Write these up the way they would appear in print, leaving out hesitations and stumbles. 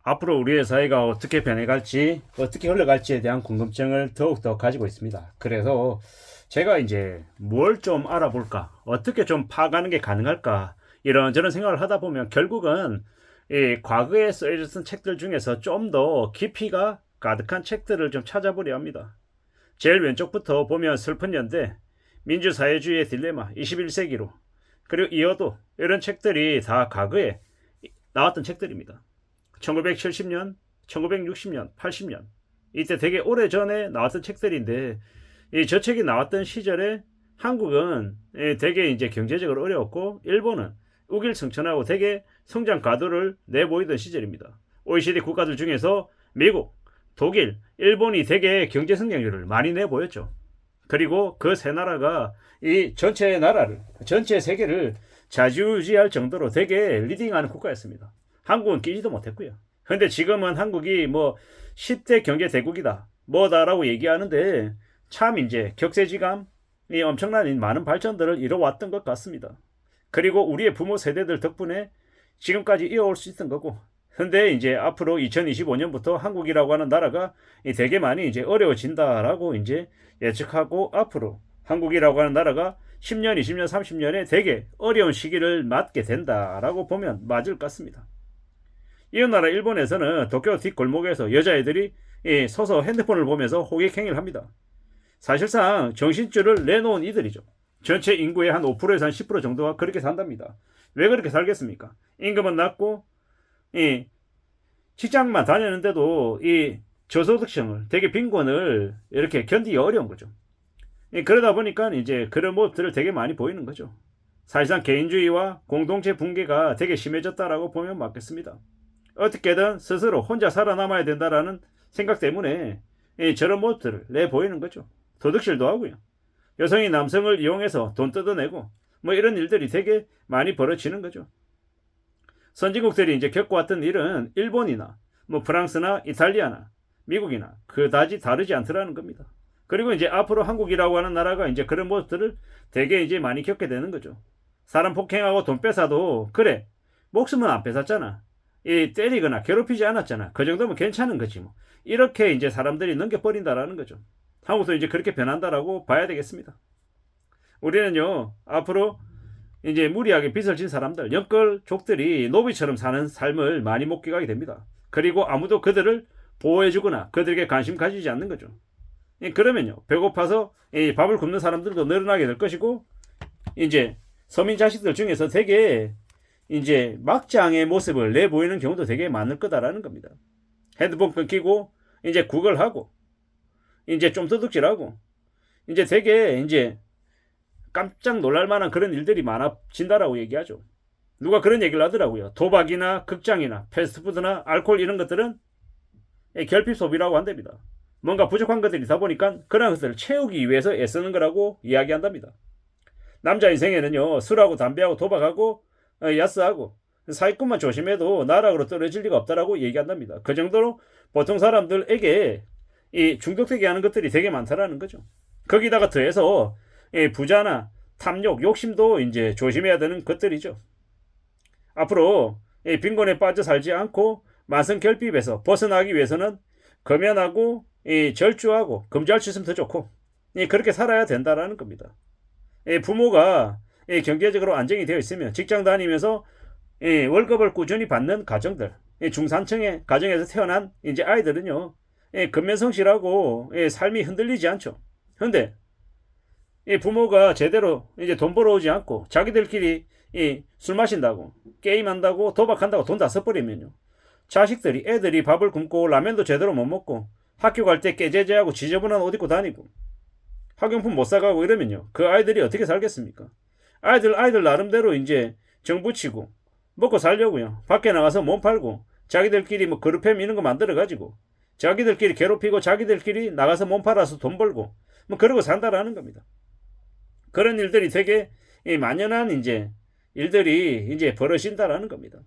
앞으로 우리의 사회가 어떻게 변해갈지, 어떻게 흘러갈지에 대한 궁금증을 더욱더 가지고 있습니다. 그래서 제가 이제 뭘 좀 알아볼까, 어떻게 좀 파가는 게 가능할까, 이런저런 생각을 하다 보면 결국은 이 과거에 쓰여졌던 책들 중에서 좀 더 깊이가 가득한 책들을 좀 찾아보려 합니다. 제일 왼쪽부터 보면 슬픈 연대, 민주사회주의의 딜레마, 21세기로, 그리고 이어도 이런 책들이 다 과거에 나왔던 책들입니다. 1970년, 1960년, 80년 이때 되게 오래전에 나왔던 책들인데 저 책이 나왔던 시절에 한국은 되게 이제 경제적으로 어려웠고 일본은 우길승천하고 되게 성장 가도를 내보이던 시절입니다. OECD 국가들 중에서 미국, 독일, 일본이 되게 경제 성장률을 많이 내보였죠. 그리고 그 세 나라가 이 전체 나라를, 전체 세계를 좌지우지할 정도로 되게 리딩하는 국가였습니다. 한국은 끼지도 못했고요. 근데 지금은 한국이 뭐 10대 경제 대국이다, 뭐다라고 얘기하는데 참 이제 격세지감이 엄청난 많은 발전들을 이뤄왔던 것 같습니다. 그리고 우리의 부모 세대들 덕분에 지금까지 이어올 수 있던 거고. 근데 이제 앞으로 2025년부터 한국이라고 하는 나라가 되게 많이 이제 어려워진다라고 이제 예측하고 앞으로 한국이라고 하는 나라가 10년, 20년, 30년에 되게 어려운 시기를 맞게 된다라고 보면 맞을 것 같습니다. 이런 나라 일본에서는 도쿄 뒷골목에서 여자애들이 서서 핸드폰을 보면서 호객행위를 합니다. 사실상 정신줄을 내놓은 이들이죠. 전체 인구의 한 5%에서 한 10% 정도가 그렇게 산답니다. 왜 그렇게 살겠습니까? 임금은 낮고 직장만 다니는데도 이 저소득층을, 되게 빈곤을 이렇게 견디기 어려운 거죠. 그러다 보니까 이제 그런 모습들을 되게 많이 보이는 거죠. 사실상 개인주의와 공동체 붕괴가 되게 심해졌다라고 보면 맞겠습니다. 어떻게든 스스로 혼자 살아남아야 된다라는 생각 때문에 저런 모습들을 내보이는 거죠. 도둑질도 하고요. 여성이 남성을 이용해서 돈 뜯어내고 뭐 이런 일들이 되게 많이 벌어지는 거죠. 선진국들이 이제 겪어왔던 일은 일본이나 뭐 프랑스나 이탈리아나 미국이나 그다지 다르지 않더라는 겁니다. 그리고 이제 앞으로 한국이라고 하는 나라가 이제 그런 모습들을 되게 이제 많이 겪게 되는 거죠. 사람 폭행하고 돈 뺏어도 그래, 목숨은 안 뺏었잖아, 때리거나 괴롭히지 않았잖아, 그 정도면 괜찮은 거지 뭐, 이렇게 이제 사람들이 넘겨버린다라는 거죠. 한국도 이제 그렇게 변한다라고 봐야 되겠습니다. 우리는요 앞으로 이제 무리하게 빚을 진 사람들, 연끌족들이 노비처럼 사는 삶을 많이 목격하게 됩니다. 그리고 아무도 그들을 보호해주거나 그들에게 관심 가지지 않는 거죠. 그러면요 배고파서 밥을 굶는 사람들도 늘어나게 될 것이고, 이제 서민 자식들 중에서 되게 이제 막장의 모습을 내보이는 경우도 되게 많을 거다라는 겁니다. 핸드폰 끊기고 이제 구걸하고 이제 좀 도둑질하고 이제 되게 이제 깜짝 놀랄 만한 그런 일들이 많아진다라고 얘기하죠. 누가 그런 얘기를 하더라고요. 도박이나 극장이나 패스트푸드나 알코올 이런 것들은 결핍 소비라고 한답니다. 뭔가 부족한 것들이 있다 보니까 그런 것들을 채우기 위해서 애쓰는 거라고 이야기한답니다. 남자 인생에는요 술하고 담배하고 도박하고 야스하고 사기꾼만 조심해도 나락으로 떨어질 리가 없다라고 얘기한답니다. 그 정도로 보통 사람들에게 이 중독되게 하는 것들이 되게 많다라는 거죠. 거기다가 더해서 부자나 탐욕, 욕심도 이제 조심해야 되는 것들이죠. 앞으로 빈곤에 빠져 살지 않고 만성 결핍에서 벗어나기 위해서는 검연하고 절주하고 금주할 수 있으면 더 좋고 그렇게 살아야 된다라는 겁니다. 부모가 경제적으로 안정이 되어 있으면 직장 다니면서 월급을 꾸준히 받는 가정들, 중산층의 가정에서 태어난 이제 아이들은요 근면성실하고 삶이 흔들리지 않죠. 그런데 부모가 제대로 이제 돈 벌어오지 않고 자기들끼리 술 마신다고 게임한다고 도박한다고 돈 다 써버리면요 자식들이, 애들이 밥을 굶고 라면도 제대로 못 먹고 학교 갈 때 깨제제하고 지저분한 옷 입고 다니고 학용품 못 사가고 이러면요 그 아이들이 어떻게 살겠습니까? 아이들 나름대로 이제 정부치고 먹고 살려고요 밖에 나가서 몸 팔고 자기들끼리 뭐 그룹팸 이런 거 만들어 가지고 자기들끼리 괴롭히고 자기들끼리 나가서 몸 팔아서 돈 벌고 뭐 그러고 산다라는 겁니다. 그런 일들이 되게 만연한 이제 일들이 이제 벌어진다라는 겁니다.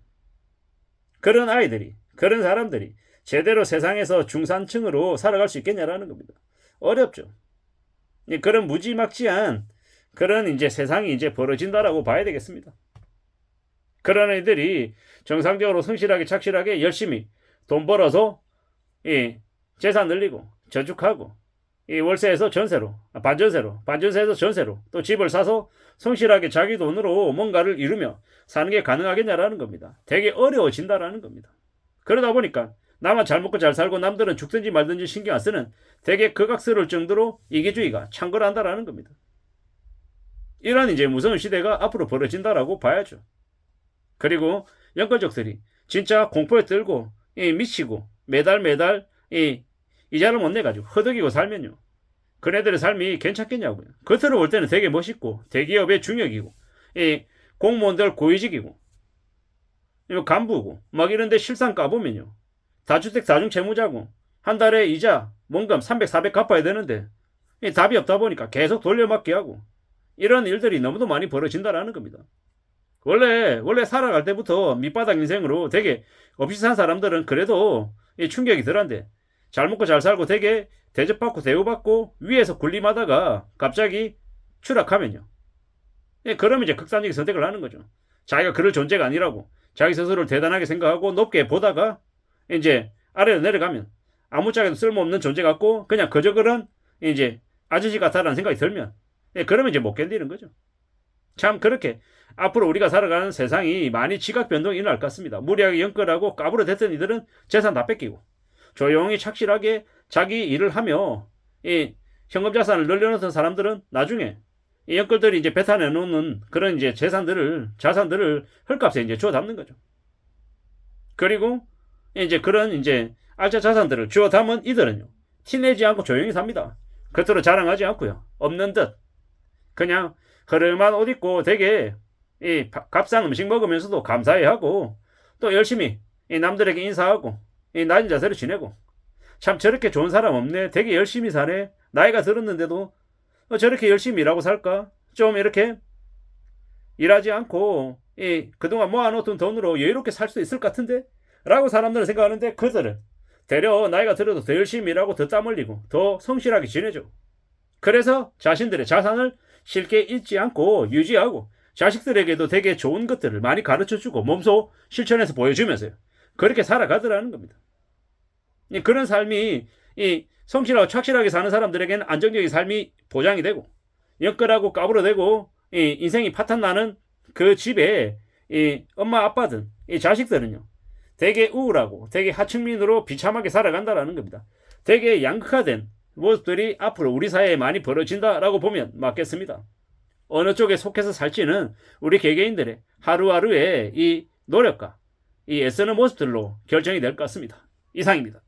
그런 아이들이, 그런 사람들이 제대로 세상에서 중산층으로 살아갈 수 있겠냐라는 겁니다. 어렵죠. 그런 무지막지한 그런 이제 세상이 이제 벌어진다라고 봐야 되겠습니다. 그런 애들이 정상적으로 성실하게 착실하게 열심히 돈 벌어서 이 재산 늘리고 저축하고 이 월세에서 전세로, 반전세에서 전세로 또 집을 사서 성실하게 자기 돈으로 뭔가를 이루며 사는 게 가능하겠냐라는 겁니다. 되게 어려워진다라는 겁니다. 그러다 보니까 나만 잘 먹고 잘 살고 남들은 죽든지 말든지 신경 안 쓰는 되게 극악스러울 정도로 이기주의가 창궐한다라는 겁니다. 이런 이제 무서운 시대가 앞으로 벌어진다라고 봐야죠. 그리고 연끌족들이 진짜 공포에 떨고 미치고 매달 이자를 못 내가지고 허덕이고 살면요. 그네들의 삶이 괜찮겠냐고요. 겉으로 볼 때는 되게 멋있고 대기업의 중역이고 공무원들 고위직이고 간부고 막 이런데 실상 까보면요. 다주택 다중채무자고 한 달에 이자 원금 300, 400 갚아야 되는데 답이 없다 보니까 계속 돌려막기 하고 이런 일들이 너무도 많이 벌어진다라는 겁니다. 원래 살아갈 때부터 밑바닥 인생으로 되게 없이 산 사람들은 그래도 충격이 덜한데 잘 먹고 잘 살고 되게 대접받고 대우받고 위에서 군림하다가 갑자기 추락하면요. 그러면 이제 극단적인 선택을 하는 거죠. 자기가 그럴 존재가 아니라고 자기 스스로를 대단하게 생각하고 높게 보다가 이제 아래로 내려가면 아무짝에도 쓸모없는 존재 같고 그냥 그저 그런 이제 아저씨 같다라는 생각이 들면 그러면 이제 못 견디는 거죠. 참 그렇게 앞으로 우리가 살아가는 세상이 많이 지각 변동이 일어날 것 같습니다. 무리하게 연끌하고 까불어 댔던 이들은 재산 다 뺏기고 조용히 착실하게 자기 일을 하며 이 현금 자산을 늘려놓던 사람들은 나중에 이 연끌들이 이제 배타내 놓는 그런 이제 자산들을 헐값에 이제 주워 담는 거죠. 그리고 이제 그런 이제 알짜 자산들을 주워 담은 이들은요. 티내지 않고 조용히 삽니다. 겉으로 자랑하지 않고요. 없는 듯 그냥 흐름한 옷 입고 되게 이 값싼 음식 먹으면서도 감사해하고 또 열심히 이 남들에게 인사하고 이 낮은 자세로 지내고 참 저렇게 좋은 사람 없네. 되게 열심히 사네. 나이가 들었는데도 저렇게 열심히 일하고 살까? 좀 이렇게 일하지 않고 이 그동안 모아놓던 돈으로 여유롭게 살 수 있을 것 같은데? 라고 사람들은 생각하는데 그들은 되려 나이가 들어도 더 열심히 일하고 더 땀 흘리고 더 성실하게 지내죠. 그래서 자신들의 자산을 쉽게 잃지 않고 유지하고 자식들에게도 되게 좋은 것들을 많이 가르쳐주고 몸소 실천해서 보여주면서요. 그렇게 살아가더라는 겁니다. 그런 삶이 성실하고 착실하게 사는 사람들에게는 안정적인 삶이 보장이 되고 연끌하고 까불어대고 인생이 파탄나는 그 집에 엄마 아빠든 자식들은요. 되게 우울하고 되게 하층민으로 비참하게 살아간다라는 겁니다. 되게 양극화된 모습들이 앞으로 우리 사회에 많이 벌어진다라고 보면 맞겠습니다. 어느 쪽에 속해서 살지는 우리 개개인들의 하루하루의 이 노력과 이 애쓰는 모습들로 결정이 될 것 같습니다. 이상입니다.